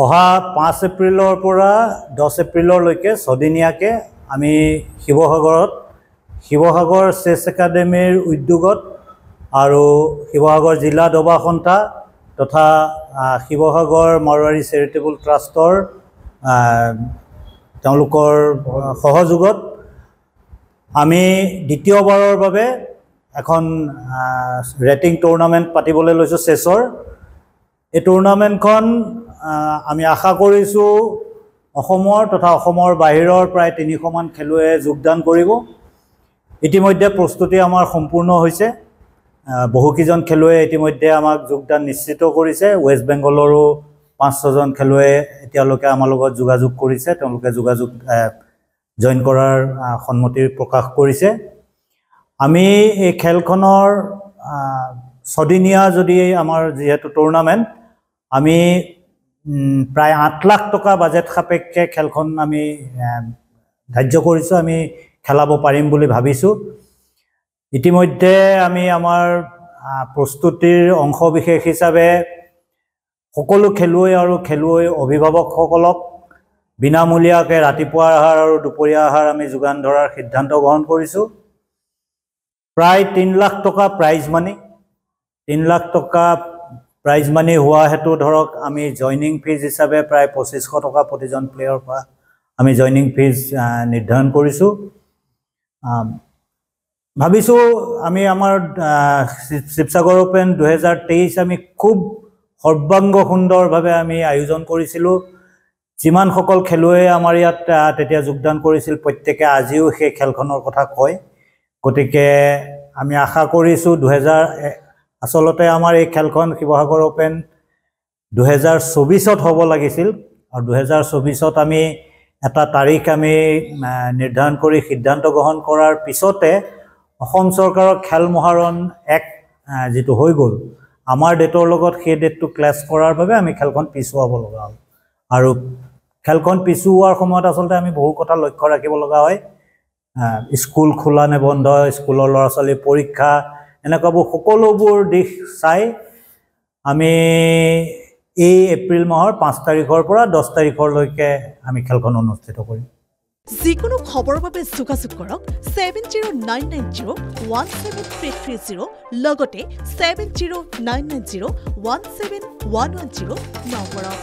অহা 5 এপ্ৰিলৰ পৰা 10 এপ্ৰিললৈকে ছদিনীয়াকৈ আমি শিৱসাগৰ চেছ একাডেমীৰ উদ্যোগত আৰু শিৱসাগৰ জিলা দবা সন্থা তথা শিৱসাগৰ মাৰোৱাৰী চেৰিটেবল ট্ৰাষ্টৰ তেওঁলোকৰ সহযোগত আমি দ্বিতীয়বাৰৰ বাবে এখন ৰেটিং টুৰ্নামেণ্ট পাতিবলৈ লৈছোঁ চেছৰ। এই টুৰ্নামেণ্টখন আমি আশা কৰিছোঁ অসমৰ তথা অসমৰ বাহিৰৰ প্ৰায় 300 মান খেলুৱৈয়ে যোগদান কৰিব। ইতিমধ্যে প্ৰস্তুতি আমাৰ সম্পূৰ্ণ হৈছে। বহুকেইজন খেলুৱৈয়ে ইতিমধ্যে আমাক যোগদান নিশ্চিত কৰিছে। ৱেষ্ট বেংগলৰো 5-6 জন খেলুৱৈয়ে এতিয়ালৈকে আমাৰ লগত যোগাযোগ কৰিছে। তেওঁলোকে জইন কৰাৰ সন্মতি প্ৰকাশ কৰিছে। আমি এই খেলখনৰ ছদিনীয়া যদি আমাৰ যিহেতু টুৰ্নামেণ্ট, আমি প্ৰায় 8 লাখ টকা বাজেট সাপেক্ষে খেলখন আমি ধাৰ্য কৰিছোঁ। আমি খেলাব পাৰিম বুলি ভাবিছোঁ। ইতিমধ্যে আমি আমাৰ প্ৰস্তুতিৰ অংশবিশেষ হিচাপে সকলো খেলুৱৈ আৰু খেলুৱৈ অভিভাৱকসকলক বিনামূলীয়াকৈ ৰাতিপুৱাৰ আহাৰ আৰু দুপৰীয়া আহাৰ আমি যোগান ধৰাৰ সিদ্ধান্ত গ্ৰহণ কৰিছোঁ। প্ৰায় 3 লাখ টকা প্ৰাইজ মানি, 3 লাখ টকা প্ৰাইজ মানি হোৱা হেতু ধৰক আমি জইনিং ফিজ হিচাপে প্ৰায় 2500 টকা প্ৰতিজন প্লেয়াৰৰ পৰা আমি জইনিং ফিজ নিৰ্ধাৰণ কৰিছোঁ। ভাবিছোঁ আমি আমাৰ শিৱসাগৰ অ'পেন 2023 আমি খুব সৰ্বাংগ সুন্দৰভাৱে আমি আয়োজন কৰিছিলোঁ। যিমানসকল খেলুৱৈয়ে আমাৰ ইয়াত তেতিয়া যোগদান কৰিছিল প্ৰত্যেকে আজিও সেই খেলখনৰ কথা কয়। গতিকে আমি আশা কৰিছোঁ আচলতে আমাৰ এই খেলখন শিৱসাগৰ অ'পেন 2024ত হ'ব লাগিছিল আৰু 2024ত আমি এটা তাৰিখ আমি নিৰ্ধাৰণ কৰি সিদ্ধান্ত গ্ৰহণ কৰাৰ পিছতে অসম চৰকাৰৰ খেল মহাৰণ যিটো হৈ গ'ল, আমাৰ ডেটৰ লগত সেই ডেটটো ক্লেছ কৰাৰ বাবে আমি খেলখন পিছুৱাব লগা হ'ল। আৰু খেলখন পিছুৱাৰ সময়ত আচলতে আমি বহু কথা লক্ষ্য ৰাখিব লগা হয়। স্কুল খোলা নে বন্ধ, স্কুলৰ ল'ৰা ছোৱালীৰ পৰীক্ষা, এনেকুৱাবোৰ সকলোবোৰ দিশ চাই আমি এই এপ্ৰিল মাহৰ 5 তাৰিখৰ পৰা 10 তাৰিখলৈকে আমি খেলখন অনুষ্ঠিত কৰিম। যিকোনো খবৰৰ বাবে যোগাযোগ কৰক 7099017330 লগতে 7099017110 নম্বৰত।